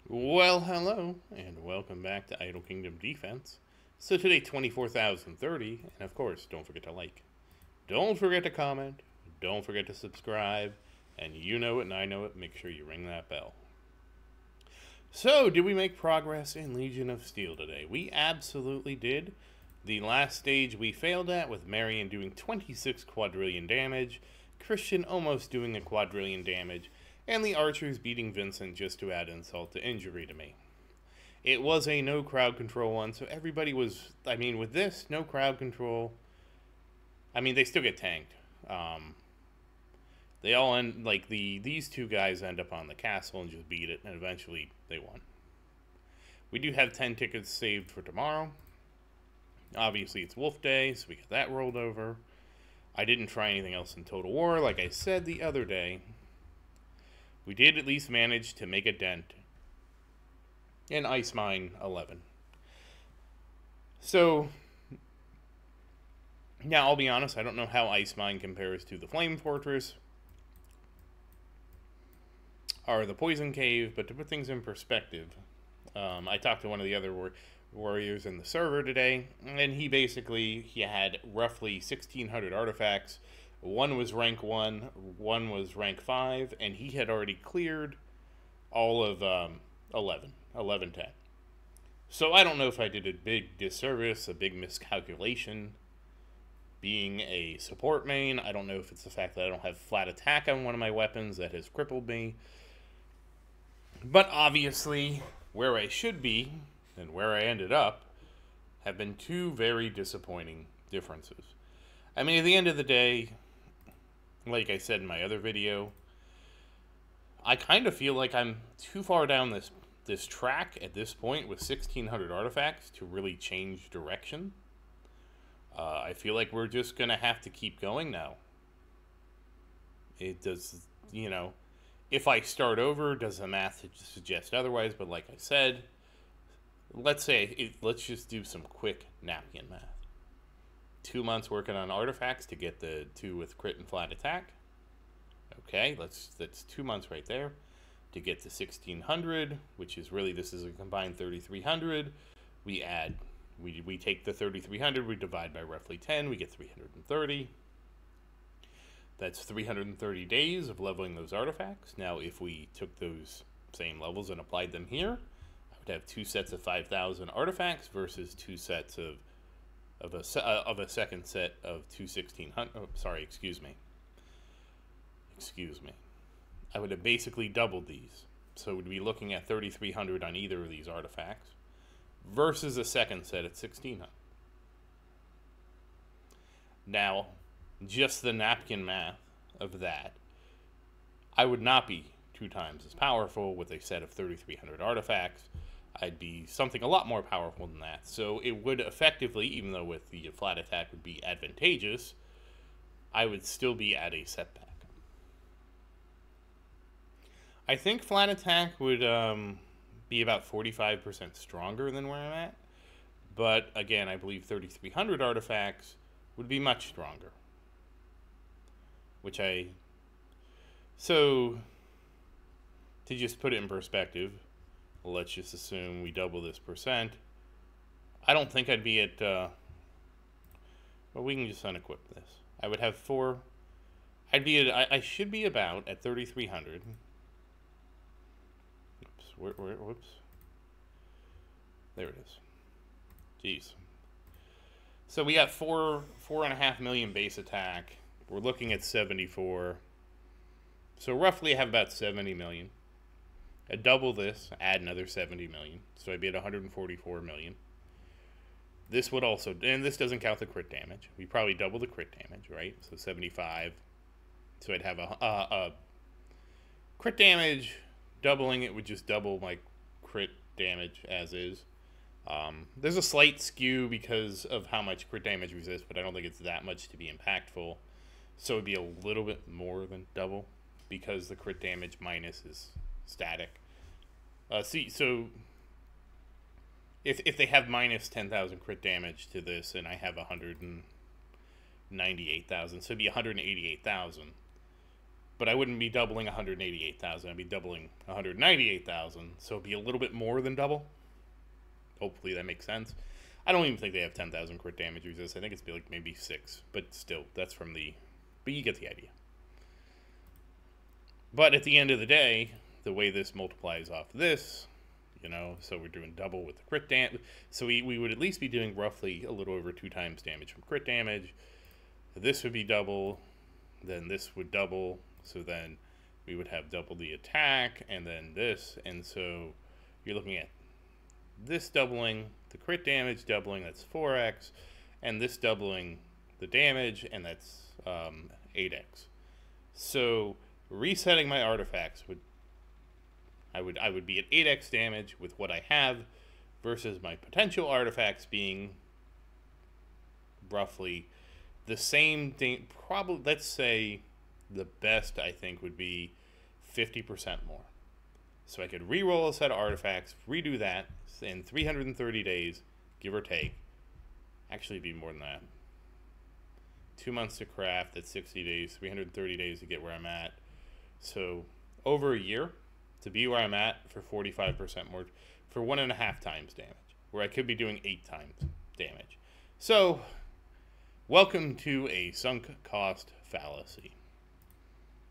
Well, hello, and welcome back to Idle Kingdom Defense. So today, 24,030, and of course, don't forget to like. Don't forget to comment. Don't forget to subscribe. And you know it and I know it, make sure you ring that bell. So, did we make progress in Legion of Steel today? We absolutely did. The last stage we failed at, with Marion doing 26 quadrillion damage, Christian almost doing a quadrillion damage, and the archers beating Vincent just to add insult to injury to me. It was a no crowd control one, so everybody was, with this, no crowd control, they still get tanked. They all end, these two guys end up on the castle and just beat it, and eventually they won. We do have 10 tickets saved for tomorrow. Obviously, it's Wolf Day, so we got that rolled over. I didn't try anything else in Total War, like I said the other day. We did at least manage to make a dent in Ice Mine 11. So, now I'll be honest, I don't know how Ice Mine compares to the Flame Fortress or the Poison Cave, but to put things in perspective, I talked to one of the other warriors in the server today, and he had roughly 1,600 artifacts. One was rank 1, one was rank 5, and he had already cleared all of 11, 10. So I don't know if I did a big disservice, a big miscalculation, being a support main. I don't know if it's the fact that I don't have flat attack on one of my weapons that has crippled me. But obviously, where I should be and where I ended up have been two very disappointing differences. At the end of the day, like I said in my other video, I kind of feel like I'm too far down this track at this point with 1,600 artifacts to really change direction. I feel like we're just going to have to keep going now. It does, if I start over, does the math suggest otherwise? But like I said, let's just do some quick napkin math. 2 months working on artifacts to get the 2 with crit and flat attack. Okay, that's 2 months right there. To get to 1,600, which is really, this is a combined 3,300. We take the 3,300, we divide by roughly 10, we get 330. That's 330 days of leveling those artifacts. Now, if we took those same levels and applied them here, I would have 2 sets of 5,000 artifacts versus 2 sets of a second set of 2,600. Oh, sorry, excuse me. I would have basically doubled these. So we'd be looking at 3,300 on either of these artifacts versus a second set at 1,600. Now, just the napkin math of that, I would not be 2 times as powerful with a set of 3,300 artifacts. I'd be something a lot more powerful than that. So it would effectively, even though with the flat attack would be advantageous, I would still be at a setback. I think flat attack would be about 45% stronger than where I'm at. But again, I believe 3,300 artifacts would be much stronger. So, to just put it in perspective, let's just assume we double this percent. I don't think I'd be at, well, we can just unequip this. I would have 4, I should be about at 3,300. Whoops. There it is. Jeez. So we got 4.5 million base attack. We're looking at 74. So roughly I have about 70 million. I double this, add another 70 million. So I'd be at 144 million. This would also, and this doesn't count the crit damage. We probably double the crit damage, right? So 75. So I'd have a crit damage. Doubling it would just double my crit damage as is. There's a slight skew because of how much crit damage resists, but I don't think it's that much to be impactful. So it'd be a little bit more than double because the crit damage minus is static. So if they have minus 10,000 crit damage to this, and I have 198,000, so it'd be 188,000. but I wouldn't be doubling 188,000. I'd be doubling 198,000. So it'd be a little bit more than double. Hopefully that makes sense. I don't even think they have 10,000 crit damage resist. I think it's like maybe 6, but still, that's from the. But you get the idea. But at the end of the day, the way this multiplies off this, you know, so we're doing double with the crit damage. So we would at least be doing roughly a little over 2 times damage from crit damage. This would be double, then this would double, so then we would have double the attack, and then this, and so you're looking at this doubling, the crit damage doubling, that's 4x, and this doubling the damage, and that's 8x. So resetting my artifacts I would be at 8x damage with what I have, versus my potential artifacts being roughly the same thing. Probably, let's say the best I think would be 50% more. So I could re-roll a set of artifacts, redo that in 330 days, give or take. Actually, it'd be more than that. 2 months to craft, that's 60 days, 330 days to get where I'm at. So over a year to be where I'm at for 45% more, for 1.5 times damage, where I could be doing 8 times damage. So welcome to a sunk cost fallacy.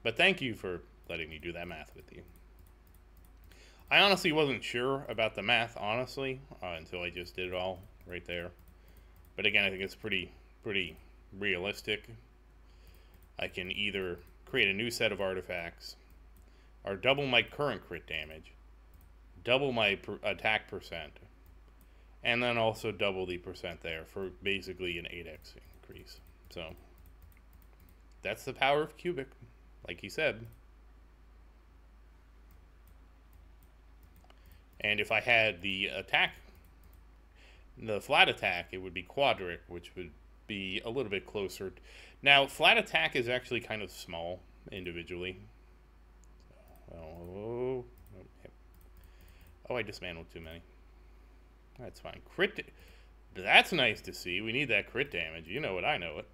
But thank you for letting me do that math with you. I honestly wasn't sure about the math, honestly, until I just did it all right there. But again, I think it's pretty realistic. I can either create a new set of artifacts, or double my current crit damage, double my attack percent, and then also double the percent there for basically an 8x increase. So that's the power of Cubic, like he said. And if I had the attack, the flat attack, it would be Quadric, which would be a little bit closer. Now, flat attack is actually kind of small individually. Oh, I dismantled too many. That's fine. Crit, that's nice to see. We need that crit damage. You know it, I know it.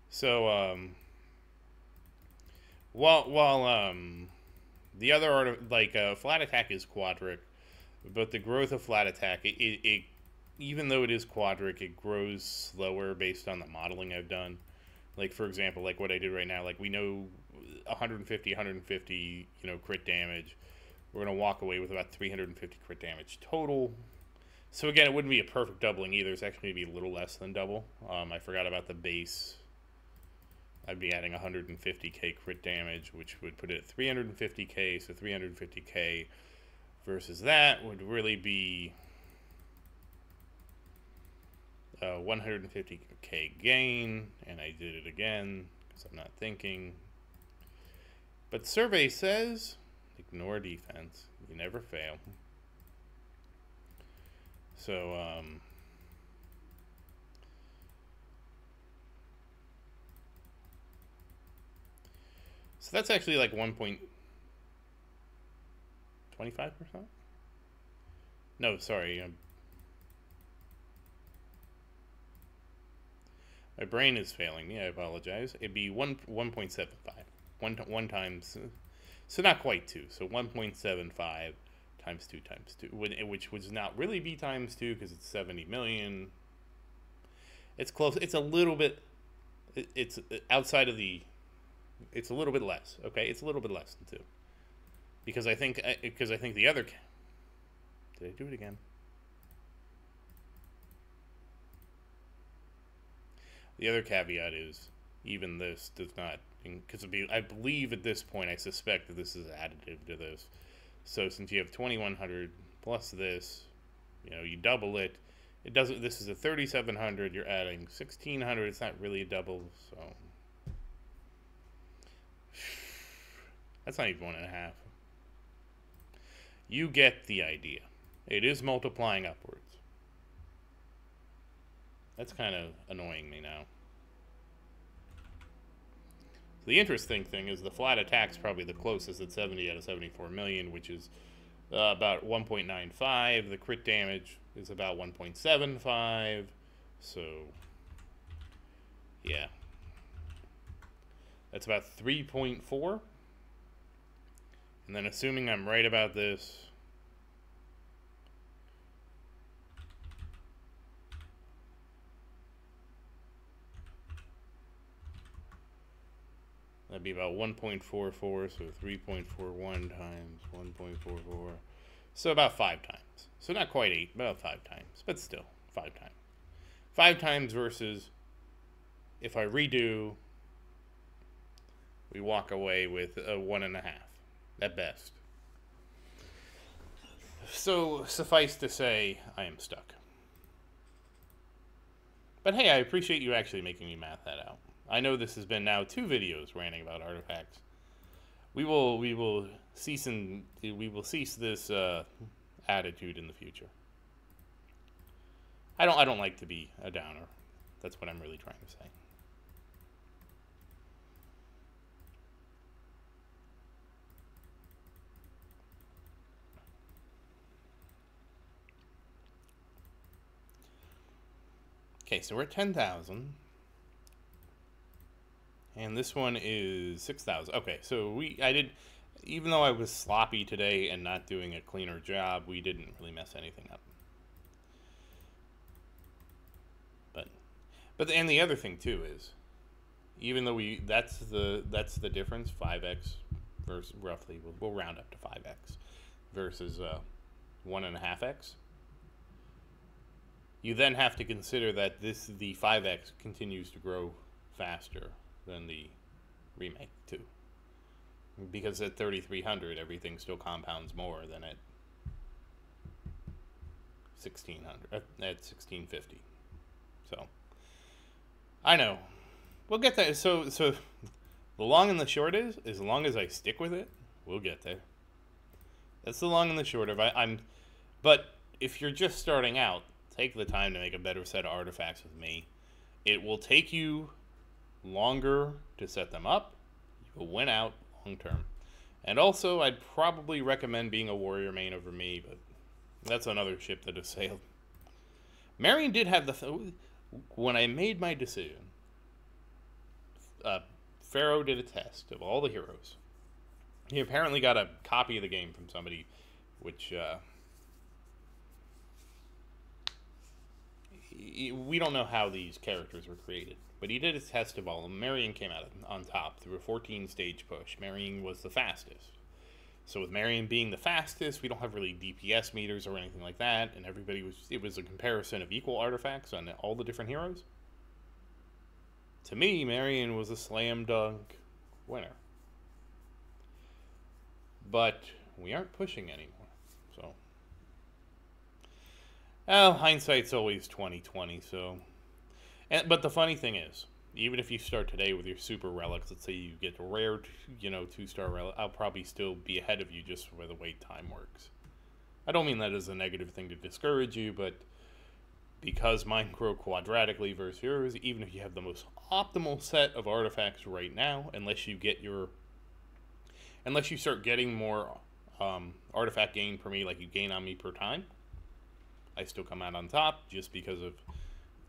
So, while the other art, like flat attack is Quadric, but the growth of flat attack, it even though it is Quadric, it grows slower based on the modeling I've done. Like, for example, like what I did right now, like we know 150, you know, crit damage. We're going to walk away with about 350 crit damage total. So again, it wouldn't be a perfect doubling either. It's actually going to be a little less than double. I forgot about the base. I'd be adding 150k crit damage, which would put it at 350k. So 350k versus that would really be 150k gain. And I did it again because I'm not thinking. But survey says, ignore defense. You never fail. So, so that's actually like 1.25%? No, sorry. My brain is failing me. I apologize. It'd be 1.75. One times, so not quite 2. So 1.75 times 2 times 2, which would not really be times 2 because it's 70 million. It's close. It's a little bit. It's outside of the. It's a little bit less. Okay, it's a little bit less than 2. Because I think the other. Did I do it again? The other caveat is even this does not. Because I believe at this point, I suspect that this is additive to this. So since you have 2100 plus this, you know, you double it. It doesn't. This is a 3700. You're adding 1600. It's not really a double. So that's not even 1.5. You get the idea. It is multiplying upwards. That's kind of annoying me now. The interesting thing is the flat attack's probably the closest at 70 out of 74 million, which is about 1.95. The crit damage is about 1.75. So, yeah. That's about 3.4. And then assuming I'm right about this, that'd be about 1.44, so 3.41 times 1.44. So about 5 times. So not quite 8, about 5 times, but still 5 times. 5 times versus if I redo, we walk away with a 1.5 at best. So suffice to say, I am stuck. But hey, I appreciate you actually making me math that out. I know this has been now 2 videos ranting about artifacts. We will cease this attitude in the future. I don't like to be a downer. That's what I'm really trying to say. Okay, so we're at 10,000. And this one is 6,000. Okay, so even though I was sloppy today and not doing a cleaner job, we didn't really mess anything up. And the other thing too is, even though that's the difference, 5x versus roughly, we'll round up to 5x versus 1.5x. You then have to consider that the 5x continues to grow faster than the remake too, because at 3,300 everything still compounds more than at 1,600 at 1,650. So I know we'll get there. So the long and the short is, as long as I stick with it, we'll get there. That's the long and the short of I'm. But if you're just starting out, take the time to make a better set of artifacts with me. It will take you longer to set them up. You will win out long term. And also, I'd probably recommend being a warrior main over me, but that's another ship that has sailed. Marion did have when I made my decision, Pharaoh did a test of all the heroes. He apparently got a copy of the game from somebody, which we don't know how these characters were created, but he did a test of all of them. Marion came out on top through a 14-stage push. Marion was the fastest. So with Marion being the fastest, we don't have really DPS meters or anything like that, and it was a comparison of equal artifacts on all the different heroes. To me, Marion was a slam dunk winner. But we aren't pushing anymore, so. Well, hindsight's always 20/20, so. But the funny thing is, even if you start today with your super relics, let's say you get a rare, 2-star relic, I'll probably still be ahead of you just where the wait time works. I don't mean that as a negative thing to discourage you, but because mine grow quadratically versus yours, even if you have the most optimal set of artifacts right now, unless you start getting more artifact gain per me, like you gain on me per time, I still come out on top just because of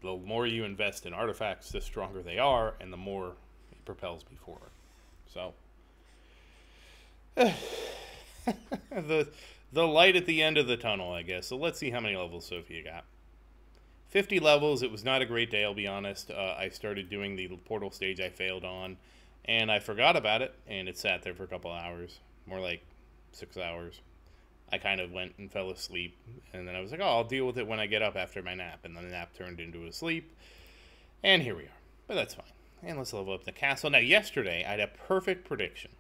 the more you invest in artifacts, the stronger they are, and the more it propels me forward. So, the light at the end of the tunnel, I guess. So let's see how many levels Sophia got. 50 levels. It was not a great day, I'll be honest. I started doing the portal stage I failed on, and I forgot about it, and it sat there for a couple hours. More like 6 hours. I kind of went and fell asleep, and then I was like, oh, I'll deal with it when I get up after my nap, and then the nap turned into a sleep, and here we are. But that's fine. And let's level up the castle. Now, yesterday, I had a perfect prediction.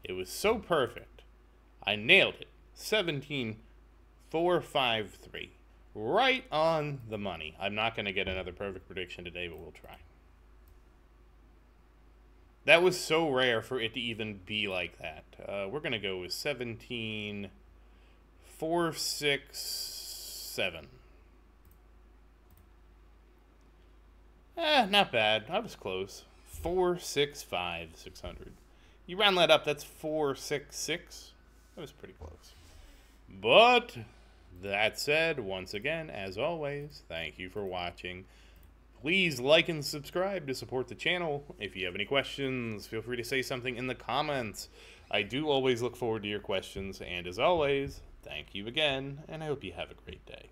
It was so perfect, I nailed it. 17,453. Right on the money. I'm not going to get another perfect prediction today, but we'll try. That was so rare for it to even be like that. We're going to go with 17,467. Not bad. I was close. 465, 600. You round that up, that's 466. That was pretty close. But that said, once again, as always, thank you for watching. Please like and subscribe to support the channel. If you have any questions, feel free to say something in the comments. I do always look forward to your questions, and as always, thank you again, and I hope you have a great day.